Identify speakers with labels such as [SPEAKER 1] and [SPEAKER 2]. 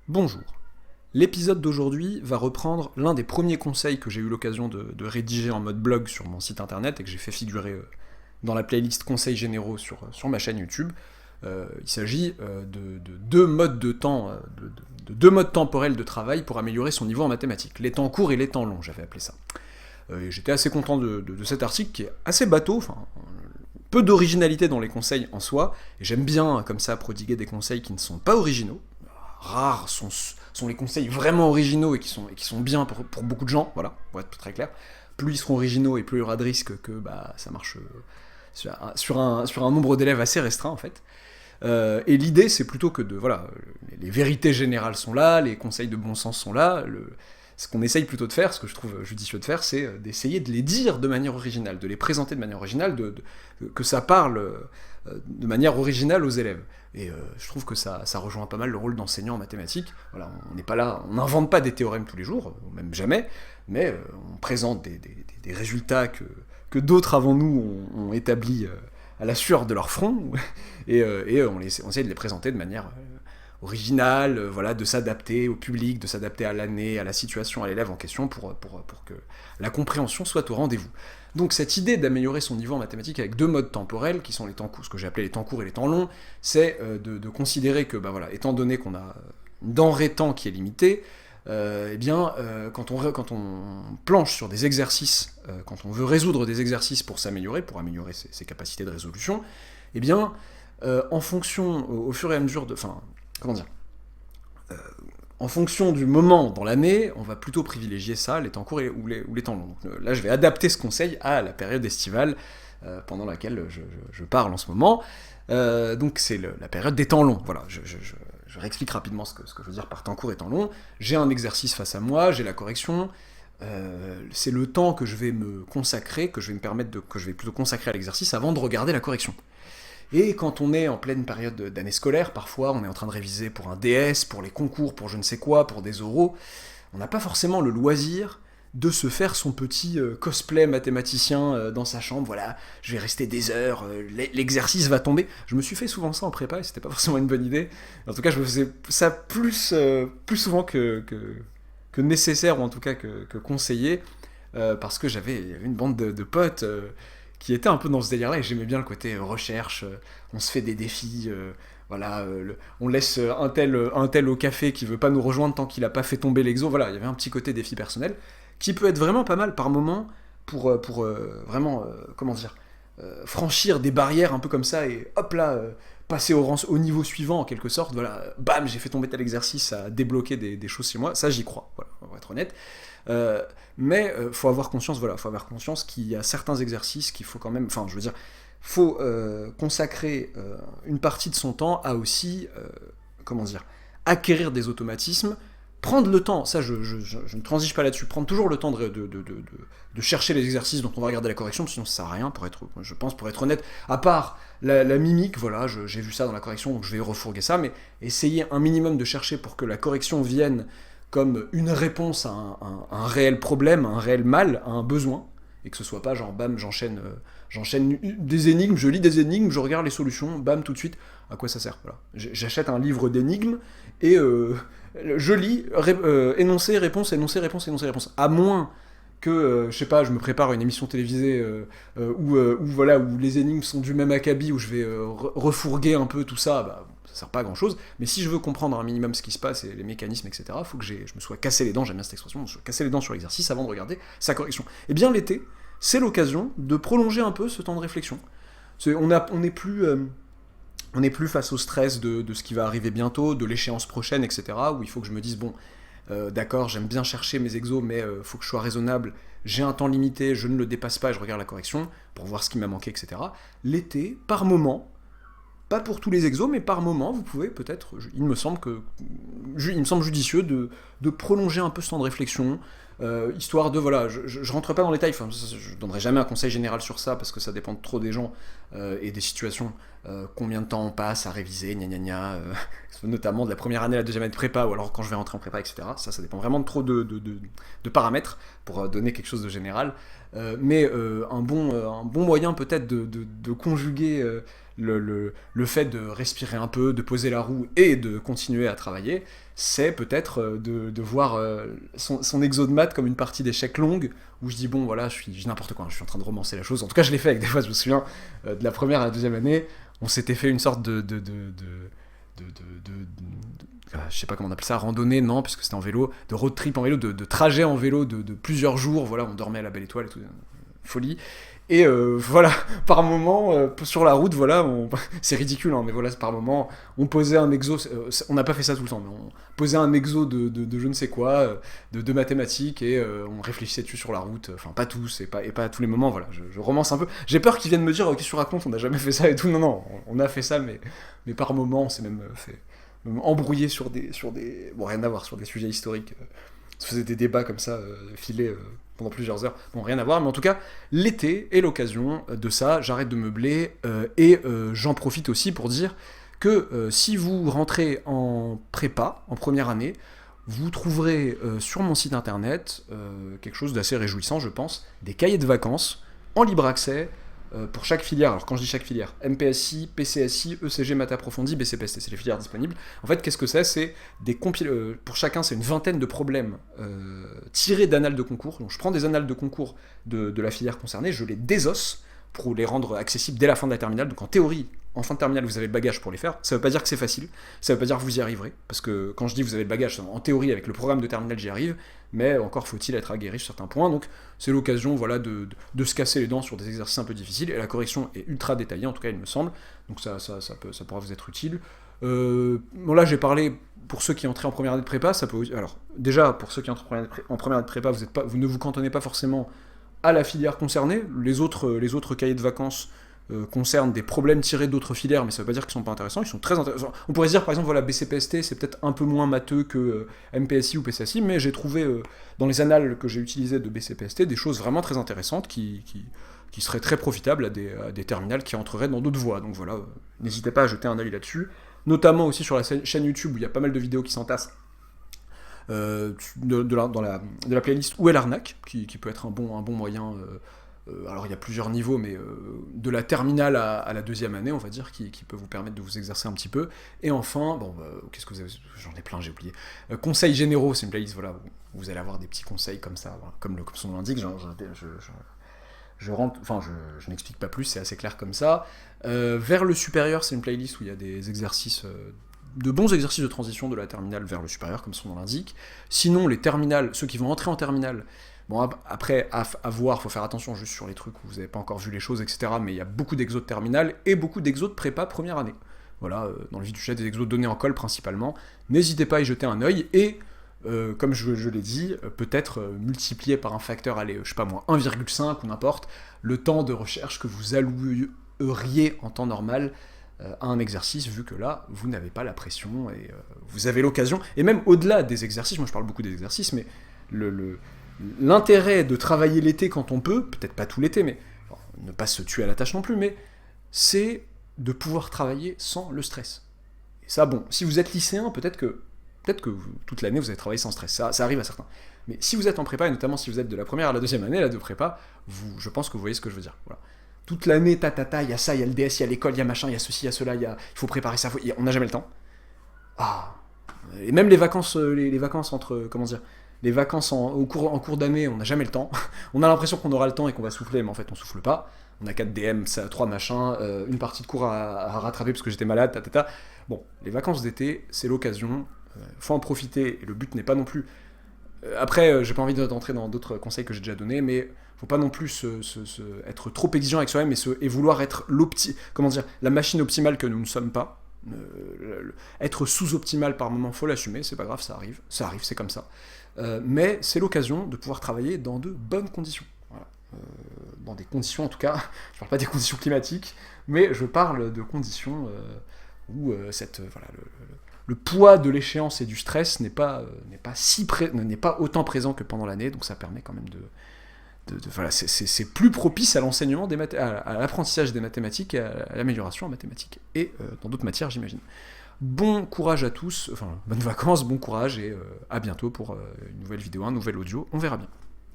[SPEAKER 1] Bonjour. L'épisode d'aujourd'hui va reprendre l'un des premiers conseils que j'ai eu l'occasion de rédiger en mode blog sur mon site internet et que j'ai fait figurer dans la playlist conseils généraux sur ma chaîne YouTube. Il s'agit de deux modes de temps, de deux modes temporels de travail pour améliorer son niveau en mathématiques. Les temps courts et les temps longs, j'avais appelé ça. Et j'étais assez content de cet article qui est assez bateau, enfin, peu d'originalité dans les conseils en soi, et j'aime bien comme ça prodiguer des conseils qui ne sont pas originaux. Rares sont les conseils vraiment originaux et qui sont bien pour beaucoup de gens, voilà, pour être très clair. Plus ils seront originaux et plus il y aura de risques que ça marche sur un nombre d'élèves assez restreint en fait. Et l'idée c'est plutôt que les vérités générales sont là, les conseils de bon sens sont là, ce qu'on essaye plutôt de faire, ce que je trouve judicieux de faire, c'est d'essayer de les dire de manière originale, de les présenter de manière originale, que ça parle de manière originale aux élèves. Et je trouve que ça rejoint pas mal le rôle d'enseignant en mathématiques. Voilà, on n'est pas là, on n'invente pas des théorèmes tous les jours, ou même jamais, mais on présente des résultats que d'autres avant nous ont établis à la sueur de leur front, et on essaie de les présenter de manière originale, voilà, de s'adapter au public, de s'adapter à l'année, à la situation, à l'élève en question, pour que la compréhension soit au rendez-vous. Donc cette idée d'améliorer son niveau en mathématiques avec deux modes temporels, qui sont les temps courts, ce que j'ai appelé les temps courts et les temps longs, c'est de considérer que, étant donné qu'on a une denrée temps qui est limitée, quand on planche sur des exercices, quand on veut résoudre des exercices pour s'améliorer, pour améliorer ses capacités de résolution, eh bien, en fonction, au fur et à mesure de... Enfin, comment dire en fonction du moment dans l'année, on va plutôt privilégier ça, les temps courts ou les temps longs. Donc, là, je vais adapter ce conseil à la période estivale pendant laquelle je parle en ce moment. Donc c'est la période des temps longs. Voilà, je réexplique rapidement ce que je veux dire par temps court et temps long. J'ai un exercice face à moi, j'ai la correction. C'est le temps que je vais me consacrer, que je vais plutôt consacrer à l'exercice avant de regarder la correction. Et quand on est en pleine période d'année scolaire, parfois on est en train de réviser pour un DS, pour les concours, pour je ne sais quoi, pour des oraux, on n'a pas forcément le loisir de se faire son petit cosplay mathématicien dans sa chambre, voilà, je vais rester des heures, l'exercice va tomber. Je me suis fait souvent ça en prépa et c'était pas forcément une bonne idée. En tout cas, je me faisais ça plus souvent que nécessaire, ou en tout cas que conseillé, parce que il y avait une bande de potes qui était un peu dans ce délire-là, et j'aimais bien le côté recherche, on se fait des défis, on laisse un tel au café qui veut pas nous rejoindre tant qu'il a pas fait tomber l'exo, voilà, il y avait un petit côté défi personnel, qui peut être vraiment pas mal par moment pour vraiment, franchir des barrières un peu comme ça, et hop là, passer au niveau suivant en quelque sorte, voilà, bam, j'ai fait tomber tel exercice, ça a débloqué des choses chez moi, ça j'y crois, voilà, on va être honnête. Mais faut avoir conscience qu'il y a certains exercices qu'il faut quand même, enfin je veux dire, faut consacrer une partie de son temps à aussi, acquérir des automatismes, prendre le temps, ça je ne transige pas là-dessus, prendre toujours le temps de chercher les exercices dont on va regarder la correction, sinon ça sert à rien, pour être honnête, à part la mimique, voilà, j'ai vu ça dans la correction, donc je vais refourguer ça, mais essayer un minimum de chercher pour que la correction vienne comme une réponse à un réel problème, à un réel mal, à un besoin, et que ce soit pas genre bam, j'enchaîne des énigmes, je lis des énigmes, je regarde les solutions, bam, tout de suite, à quoi ça sert, voilà. J'achète un livre d'énigmes, et je lis énoncé, réponse, énoncé, réponse, énoncé, réponse. À moins que, je sais pas, je me prépare à une émission télévisée où les énigmes sont du même acabit, où je vais refourguer un peu tout ça, ça sert pas à grand chose. Mais si je veux comprendre un minimum ce qui se passe et les mécanismes, etc., faut que je me sois cassé les dents, j'aime bien cette expression, je me sois cassé les dents sur l'exercice avant de regarder sa correction. Et bien l'été, c'est l'occasion de prolonger un peu ce temps de réflexion. On n'est plus face au stress de ce qui va arriver bientôt, de l'échéance prochaine, etc., où il faut que je me dise, bon, d'accord, j'aime bien chercher mes exos, mais faut que je sois raisonnable, j'ai un temps limité, je ne le dépasse pas et je regarde la correction pour voir ce qui m'a manqué, etc. L'été, par moment, pas pour tous les exos, mais par moment, vous pouvez peut-être, il me semble judicieux de prolonger un peu ce temps de réflexion, histoire de, voilà, je rentre pas dans les détails, enfin, je donnerai jamais un conseil général sur ça, parce que ça dépend trop des gens et des situations, combien de temps on passe à réviser, gna gna gna, notamment de la première année à la deuxième année de prépa, ou alors quand je vais rentrer en prépa, etc. Ça dépend vraiment de trop de paramètres pour donner quelque chose de général, mais un bon moyen peut-être de conjuguer le fait de respirer un peu, de poser la roue et de continuer à travailler, c'est peut-être de voir son exo de maths comme une partie d'échec longue, où je dis bon voilà, je dis n'importe quoi, je suis en train de romancer la chose, en tout cas je l'ai fait avec des fois, je me souviens, de la première à la deuxième année, on s'était fait une sorte je sais pas comment on appelle ça, randonnée, non, puisque c'était en vélo, de road trip en vélo, de trajet en vélo de plusieurs jours, voilà, on dormait à la Belle Étoile et tout, folie. Et voilà, par moment, sur la route, voilà, c'est ridicule, hein, mais voilà, par moment, on posait un exo, on n'a pas fait ça tout le temps, mais on posait un exo de je ne sais quoi, de mathématiques, et on réfléchissait dessus sur la route, enfin pas tous, et pas à tous les moments, voilà, je romance un peu. J'ai peur qu'ils viennent me dire, qu'est-ce que tu racontes, on n'a jamais fait ça et tout, non, on a fait ça, mais par moment, on s'est même fait embrouiller sur des... Bon, rien à voir, sur des sujets historiques, on se faisait des débats comme ça, filés pendant plusieurs heures. Bon, rien à voir, mais en tout cas, l'été est l'occasion de ça, j'arrête de meubler, et j'en profite aussi pour dire que si vous rentrez en prépa, en première année, vous trouverez sur mon site internet quelque chose d'assez réjouissant, je pense, des cahiers de vacances en libre accès, pour chaque filière. Alors quand je dis chaque filière, MPSI, PCSI, ECG, maths approfondie, BCPST, c'est les filières disponibles. En fait, qu'est-ce que c'est des pour chacun, c'est une vingtaine de problèmes tirés d'annales de concours. Donc je prends des annales de concours de la filière concernée, je les désosse pour les rendre accessibles dès la fin de la terminale. Donc en théorie, en fin de terminale, vous avez le bagage pour les faire. Ça veut pas dire que c'est facile, ça veut pas dire que vous y arriverez, parce que quand je dis vous avez le bagage, en théorie, avec le programme de terminale, j'y arrive, mais encore faut-il être aguerri sur certains points. Donc c'est l'occasion, voilà, de se casser les dents sur des exercices un peu difficiles, et la correction est ultra détaillée, en tout cas il me semble, donc ça pourra vous être utile. Bon, là j'ai parlé pour ceux qui entraient en première année de prépa, ça peut... Alors déjà, pour ceux qui entrent en première année de prépa, vous ne vous cantonnez pas forcément à la filière concernée. Les autres cahiers de vacances concernent des problèmes tirés d'autres filières, mais ça veut pas dire qu'ils sont pas intéressants, ils sont très intéressants. On pourrait se dire par exemple, voilà, BCPST, c'est peut-être un peu moins matheux que MPSI ou PCSI, mais j'ai trouvé dans les annales que j'ai utilisées de BCPST des choses vraiment très intéressantes qui seraient très profitables à des terminales qui entreraient dans d'autres voies. Donc voilà, n'hésitez pas à jeter un œil là-dessus, notamment aussi sur la chaîne YouTube où il y a pas mal de vidéos qui s'entassent dans la playlist Où est l'arnaque, qui peut être un bon moyen. Alors il y a plusieurs niveaux, mais de la terminale à la deuxième année, on va dire, qui peut vous permettre de vous exercer un petit peu. Et enfin, qu'est-ce que vous avez... J'en ai plein, j'ai oublié. Conseils généraux, c'est une playlist, voilà, où vous allez avoir des petits conseils comme ça, voilà, comme son nom l'indique. Je n'explique pas plus, c'est assez clair comme ça. Vers le supérieur, c'est une playlist où il y a des exercices... de bons exercices de transition de la terminale vers le supérieur, comme son nom l'indique. Sinon, les terminales, ceux qui vont entrer en terminale, bon, après, à voir, faut faire attention juste sur les trucs où vous n'avez pas encore vu les choses, etc. Mais il y a beaucoup d'exos de terminale et beaucoup d'exos de prépa première année. Voilà, dans le vif du sujet, des exos donnés en colle principalement. N'hésitez pas à y jeter un œil et, comme je l'ai dit, peut-être multiplier par un facteur, allez, je sais pas moi, 1,5 ou n'importe, le temps de recherche que vous alloueriez en temps normal à un exercice, vu que là, vous n'avez pas la pression et vous avez l'occasion, et même au-delà des exercices, moi je parle beaucoup des exercices, mais l'intérêt de travailler l'été quand on peut, peut-être pas tout l'été, mais ne pas se tuer à la tâche non plus, mais c'est de pouvoir travailler sans le stress. Et ça, bon, si vous êtes lycéen, peut-être que toute l'année vous allez travailler sans stress, ça arrive à certains. Mais si vous êtes en prépa, et notamment si vous êtes de la première à la deuxième année, là, de prépa, je pense que vous voyez ce que je veux dire. Voilà. Toute l'année, il y a ça, il y a le DS, il y a l'école, il y a machin, il y a ceci, il y a cela, il faut préparer ça, on n'a jamais le temps. Et même les vacances, les vacances entre, comment dire, les vacances en cours d'année, on n'a jamais le temps. On a l'impression qu'on aura le temps et qu'on va souffler, mais en fait on souffle pas. On a 4 DM, 3 machins, une partie de cours à rattraper parce que j'étais malade, Bon, les vacances d'été, c'est l'occasion, faut en profiter, et le but n'est pas non plus... Après, j'ai pas envie d'entrer dans d'autres conseils que j'ai déjà donnés, mais faut pas non plus être trop exigeant avec soi-même et vouloir être la machine optimale que nous ne sommes pas. Être sous-optimal par moment, faut l'assumer, c'est pas grave, ça arrive, c'est comme ça. Mais c'est l'occasion de pouvoir travailler dans de bonnes conditions. Voilà. Dans des conditions, en tout cas, je parle pas des conditions climatiques, mais je parle de conditions où le poids de l'échéance et du stress n'est pas autant présent que pendant l'année, donc ça permet quand même voilà, c'est plus propice à l'enseignement à l'apprentissage des mathématiques et à l'amélioration en mathématiques et dans d'autres matières, j'imagine. Bon courage à tous, bonnes vacances, bon courage et à bientôt pour une nouvelle vidéo, un nouvel audio, on verra bien.